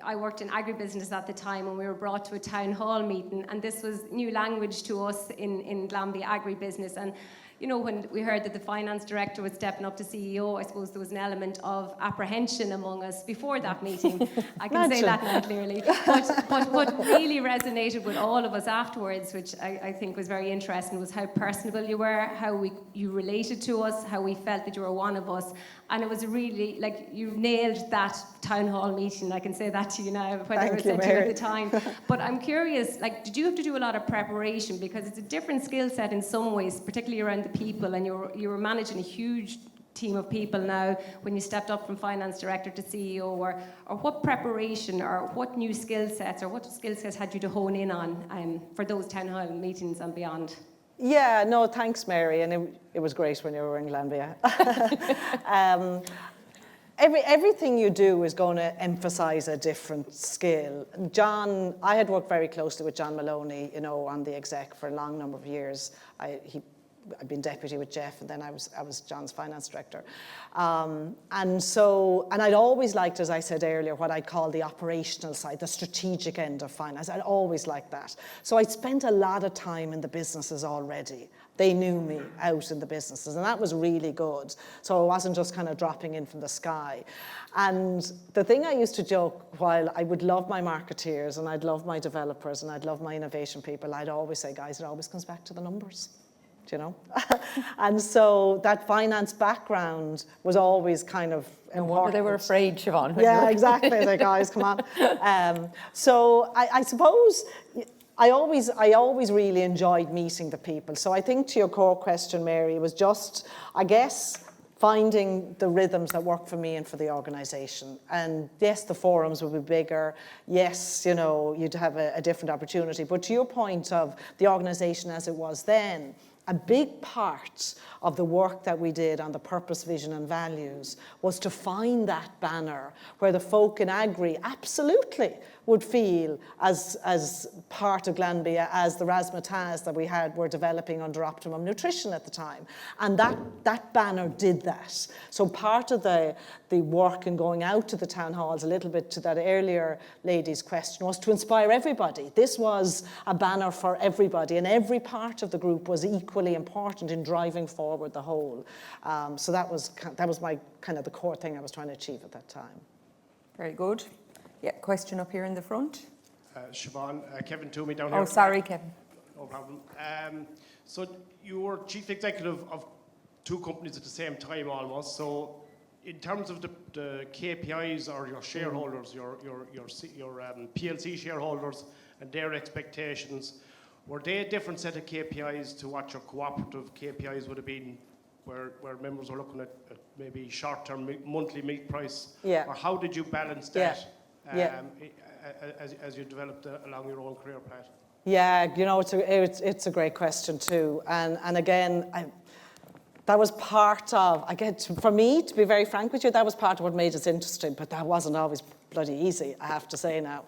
I worked in agribusiness at the time, and we were brought to a town hall meeting, and this was new language to us in Glanbia agribusiness. And when we heard that the finance director was stepping up to CEO, I suppose there was an element of apprehension among us before that meeting. I can say that now clearly. But what really resonated with all of us afterwards, which I think was very interesting, was how personable you were, how you related to us, how we felt that you were one of us. And it was really, you nailed that town hall meeting. I can say that to you now, whether it was said to you at the time. But I'm curious, did you have to do a lot of preparation? Because it's a different skill set in some ways, particularly around the people, and you were managing a huge team of people now when you stepped up from finance director to CEO, or what preparation or what new skill sets or what skill sets had you to hone in on for those town hall meetings and beyond? Yeah, no, thanks, Mary, and it was great when you were in Glanbia. Everything you do is going to emphasise a different skill. I had worked very closely with John Maloney, on the exec for a long number of years. I'd been deputy with Jeff, and then I was John's finance director. And I'd always liked, as I said earlier, what I'd call the operational side, the strategic end of finance. I'd always liked that. So I'd spent a lot of time in the businesses already. They knew me out in the businesses, and that was really good. So I wasn't just kind of dropping in from the sky. And the thing I used to joke, while I would love my marketeers, and I'd love my developers, and I'd love my innovation people, I'd always say, guys, it always comes back to the numbers. And so that finance background was always kind of important. They were afraid, Siobhán. Yeah, exactly. The guys, come on. So I suppose I always really enjoyed meeting the people. So I think to your core question, Mary, was just, I guess, finding the rhythms that work for me and for the organisation. And yes, the forums would be bigger. Yes, you'd have a different opportunity. But to your point of the organisation as it was then, a big part of the work that we did on the purpose, vision and values was to find that banner where the folk in agri absolutely would feel as part of Glanbia, as the razzmatazz that were developing under Optimum Nutrition at the time. And that banner did that. So part of the work in going out to the town halls, a little bit to that earlier lady's question, was to inspire everybody. This was a banner for everybody, and every part of the group was equally important in driving forward the whole. So that was my kind of the core thing I was trying to achieve at that time. Very good. Yeah, question up here in the front. Siobhán, Kevin Toomey down here. Oh, sorry, Kevin. No problem. So you were chief executive of two companies at the same time almost. So in terms of the KPIs or your shareholders, your PLC shareholders and their expectations, were they a different set of KPIs to what your cooperative KPIs would have been, where members were looking at maybe short-term monthly milk price? Yeah. Or how did you balance that? Yeah. As you developed along your own career path? Yeah, it's a great question too. And again, that was part of, for me, to be very frank with you, that was part of what made it interesting, but that wasn't always bloody easy, I have to say now.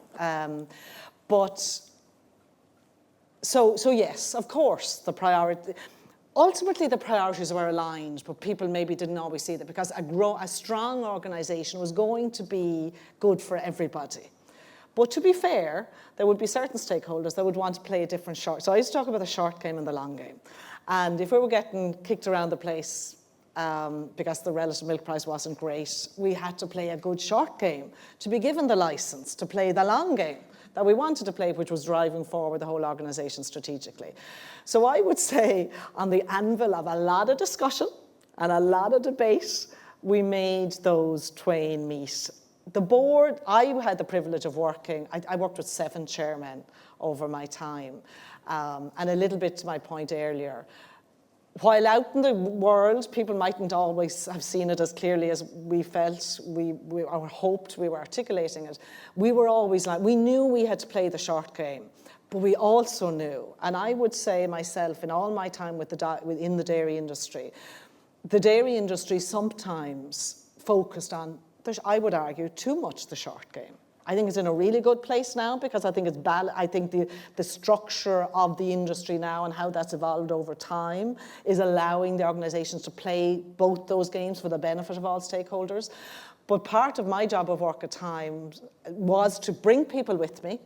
So yes, of course, the priority. ultimately the priorities were aligned, but people maybe didn't always see that, because a strong organisation was going to be good for everybody. But to be fair, there would be certain stakeholders that would want to play a different short. So I used to talk about the short game and the long game. And if we were getting kicked around the place because the relative milk price wasn't great, we had to play a good short game to be given the license to play the long game that we wanted to play, which was driving forward the whole organisation strategically. So I would say on the anvil of a lot of discussion and a lot of debate, we made those twain meet. The board, I had the privilege of working, I worked with 7 chairmen over my time. And a little bit to my point earlier, while out in the world, people mightn't always have seen it as clearly as we felt, or hoped we were articulating it. We were always like, we knew we had to play the short game, but we also knew, and I would say myself, in all my time in the dairy industry sometimes focused on, I would argue, too much the short game. I think it's in a really good place now, because I think I think the structure of the industry now and how that's evolved over time is allowing the organisations to play both those games for the benefit of all stakeholders. But part of my job of work at times was to bring people with me,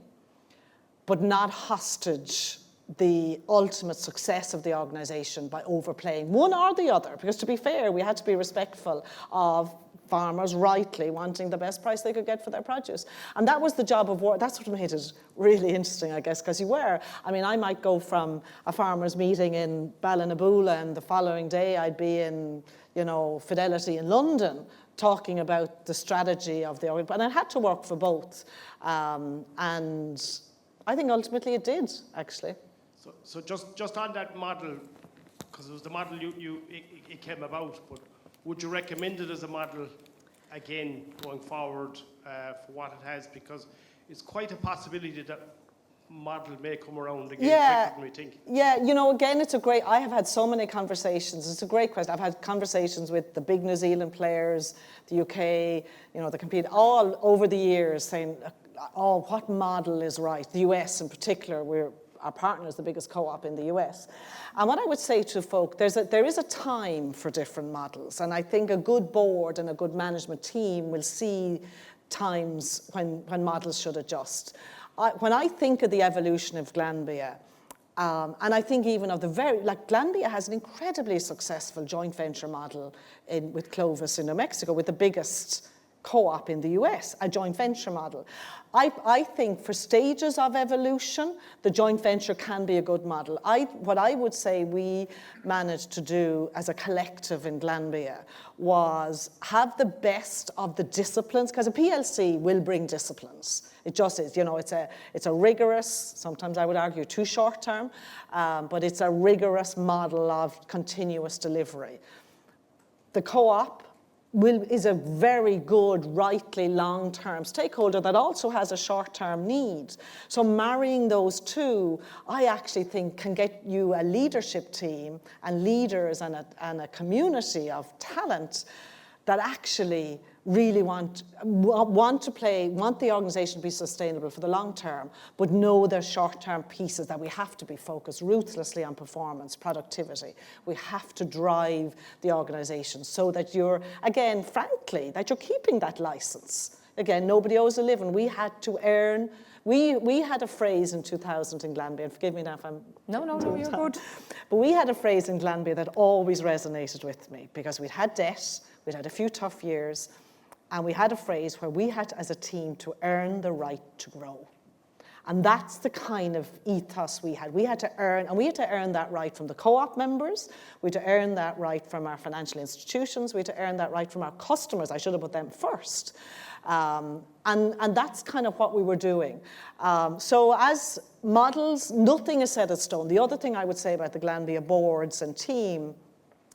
but not hostage the ultimate success of the organisation by overplaying one or the other. Because to be fair, we had to be respectful of farmers rightly wanting the best price they could get for their produce. And that was the job of work. That's what made it really interesting, I guess, because I might go from a farmers meeting in Ballinaboula and the following day I'd be in, Fidelity in London talking about the strategy of the organization. And it had to work for both. And I think ultimately it did, actually. So just on that model, because it was the model it came about, but would you recommend it as a model again going forward for what it has? Because it's quite a possibility that model may come around again quicker than we think. Yeah, again, I have had so many conversations. It's a great question. I've had conversations with the big New Zealand players, the UK, that compete all over the years, saying, what model is right? The US in particular, our partner is the biggest co-op in the US. And what I would say to folk, there is a time for different models. And I think a good board and a good management team will see times when models should adjust. When I think of the evolution of Glanbia, and I think even of Glanbia has an incredibly successful joint venture model with Clovis in New Mexico, with the biggest co-op in the US, a joint venture model. I think for stages of evolution, the joint venture can be a good model. What I would say we managed to do as a collective in Glanbia was have the best of the disciplines, because a PLC will bring disciplines. It just is, it's a rigorous, sometimes I would argue too short term, but it's a rigorous model of continuous delivery. The co-op is a very good, rightly long-term stakeholder that also has a short-term need. So marrying those two, I actually think can get you a leadership team and leaders and a community of talent that actually really want the organisation to be sustainable for the long term, but know there's short-term pieces that we have to be focused ruthlessly on performance, productivity. We have to drive the organisation so that you're, again, frankly, that you're keeping that licence. Again, nobody owes a living. We had to earn. We had a phrase in 2000 in Glanbia, and forgive me now if I'm... No, you're good. But we had a phrase in Glanbia that always resonated with me, because we'd had debt, we'd had a few tough years, and we had a phrase where we had, as a team, to earn the right to grow. And that's the kind of ethos we had. We had to earn that right from the co-op members. We had to earn that right from our financial institutions. We had to earn that right from our customers. I should have put them first. And that's kind of what we were doing. So as models, nothing is set in stone. The other thing I would say about the Glanbia boards and team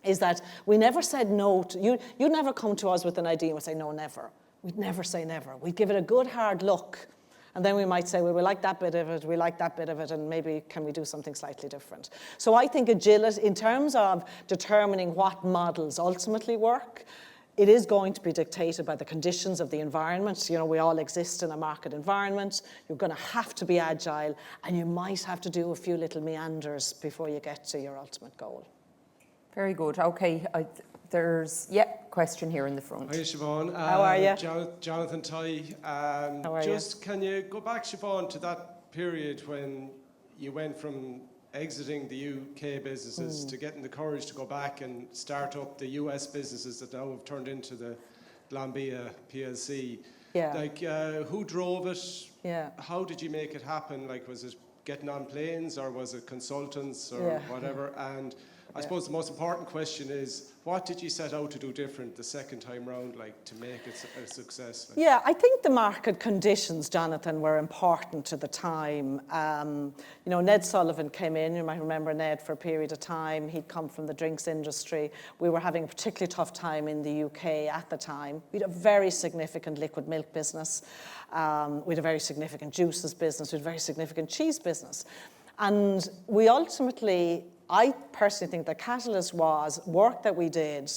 is that we never said no to you. You'd never come to us with an idea and we'd say no, never. We'd never say never. We'd give it a good hard look. And then we might say, well, we like that bit of it, we like that bit of it, and maybe can we do something slightly different? So I think agility, in terms of determining what models ultimately work, it is going to be dictated by the conditions of the environment. We all exist in a market environment. You're going to have to be agile, and you might have to do a few little meanders before you get to your ultimate goal. Very good. Okay, there's, question here in the front. Hi, Siobhán. How are you? Jonathan Ty. How are you? Can you go back, Siobhán, to that period when you went from exiting the UK businesses to getting the courage to go back and start up the US businesses that now have turned into the Glanbia PLC? Yeah. Like, who drove it? Yeah. How did you make it happen? Like, was it getting on planes or was it consultants or whatever? And I suppose the most important question is, what did you set out to do different the second time round, like, to make it a success? Like? Yeah, I think the market conditions, Jonathan, were important at the time. Ned Sullivan came in. You might remember Ned for a period of time. He'd come from the drinks industry. We were having a particularly tough time in the UK at the time. We had a very significant liquid milk business. We had a very significant juices business. We had a very significant cheese business. And we ultimately, I personally think the catalyst was work that we did,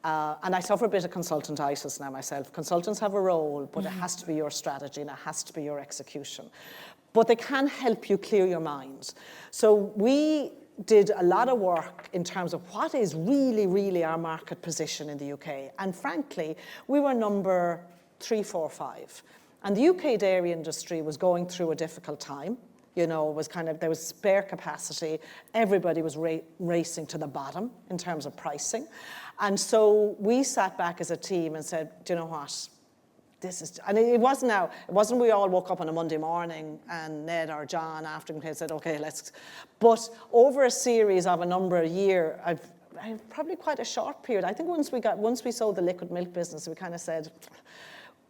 and I suffer a bit of consultantitis now myself. Consultants have a role, but it has to be your strategy and it has to be your execution. But they can help you clear your mind. So we did a lot of work in terms of what is really, really our market position in the UK. And frankly, we were number 3, 4, 5. And the UK dairy industry was going through a difficult time. There was spare capacity. Everybody was racing to the bottom in terms of pricing. And so we sat back as a team and said, do you know what? It wasn't we all woke up on a Monday morning and Ned or John after him said, okay, but over a series of a number of years, probably quite a short period. I think once we sold the liquid milk business, we kind of said,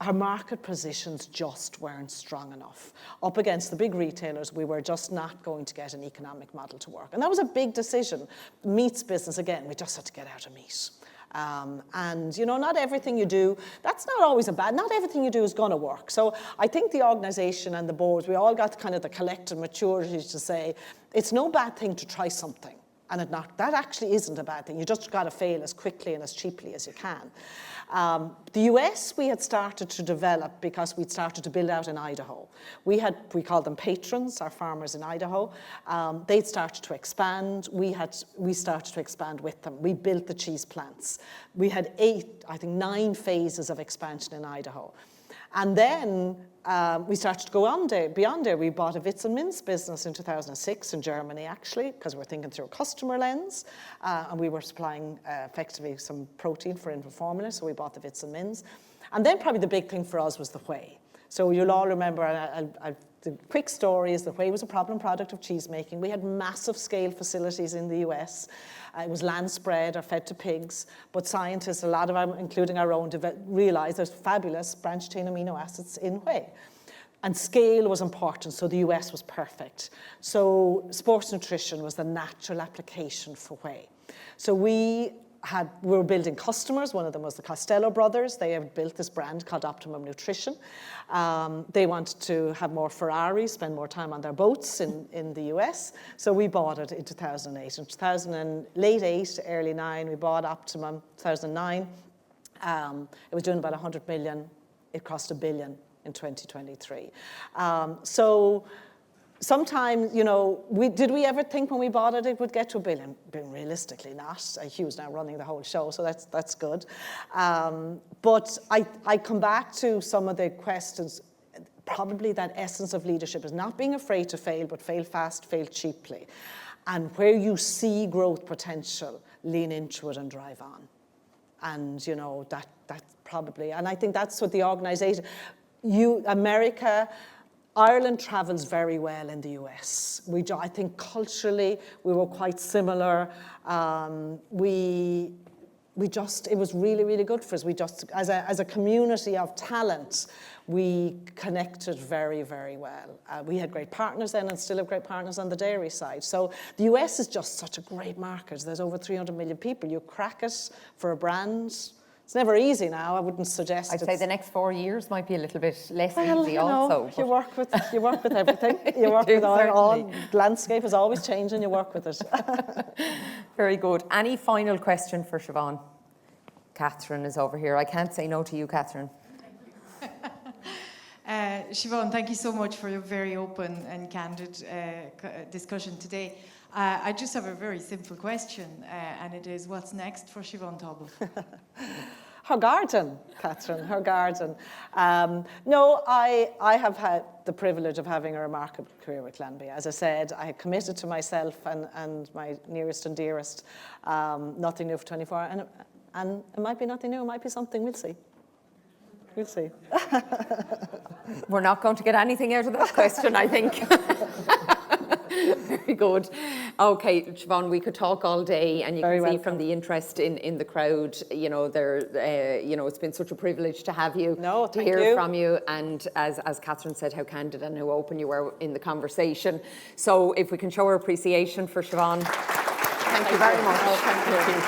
our market positions just weren't strong enough. Up against the big retailers, we were just not going to get an economic model to work. And that was a big decision. Meats business, again, we just had to get out of meat. Not everything you do, that's not always not everything you do is going to work. So I think the organisation and the board, we all got kind of the collective maturity to say, it's no bad thing to try something. And that actually isn't a bad thing. You just got to fail as quickly and as cheaply as you can. The US we had started to develop because we'd started to build out in Idaho. We called them patrons, our farmers in Idaho. They'd started to expand. We started to expand with them. We built the cheese plants. We had 9 phases of expansion in Idaho. And then we started to go beyond there. We bought a Witz and Minz business in 2006 in Germany, actually, because we're thinking through a customer lens. And we were supplying effectively some protein for infant formula, so we bought the Witz and Minz. And then probably the big thing for us was the whey. So you'll all remember, the quick story is the whey was a problem product of cheese making. We had massive scale facilities in the US. It was land spread or fed to pigs, but scientists, a lot of them, including our own, realized there's fabulous branched chain amino acids in whey. And scale was important, so the US was perfect. So sports nutrition was the natural application for whey. So we were building customers. One of them was the Costello brothers. They had built this brand called Optimum Nutrition. They wanted to have more Ferraris, spend more time on their boats in the US. So we bought it in 2008. In late 8, early 9, we bought Optimum. 2009, it was doing about 100 million. It cost $1 billion in 2023. So sometimes, did we ever think when we bought it would get to $1 billion? Realistically not. Hugh's now running the whole show, so that's good. But I come back to some of the questions. Probably that essence of leadership is not being afraid to fail, but fail fast, fail cheaply. And where you see growth potential, lean into it and drive on. And, that's probably, and I think that's what the organisation, Ireland travels very well in the US. I think culturally we were quite similar. It was really, really good for us. We just, as a community of talent, we connected very, very well. We had great partners then and still have great partners on the dairy side. So the US is just such a great market. There's over 300 million people. You crack it for a brand. It's never easy now. I wouldn't suggest. I'd say the next 4 years might be a little bit less easy also. You work with everything. You work with all landscape is always changing. You work with it. Very good. Any final question for Siobhán? Catherine is over here. I can't say no to you, Catherine. Siobhán, thank you so much for your very open and candid discussion today. I just have a very simple question, and it is, what's next for Siobhán Talbot? Her garden, Catherine, her garden. No, I have had the privilege of having a remarkable career with Glanbia. As I said, I committed to myself and my nearest and dearest, nothing new for 24, and it might be nothing new, it might be something, we'll see. We'll see. We're not going to get anything out of that question, I think. Very good. Okay, Siobhán, we could talk all day, and you Very can see welcome. from the interest in the crowd, you know, it's been such a privilege to have you, No, to thank hear you. from you, and as Catherine said, how candid and how open you were in the conversation. So if we can show our appreciation for Siobhán. Thank you very much. Oh, thank you.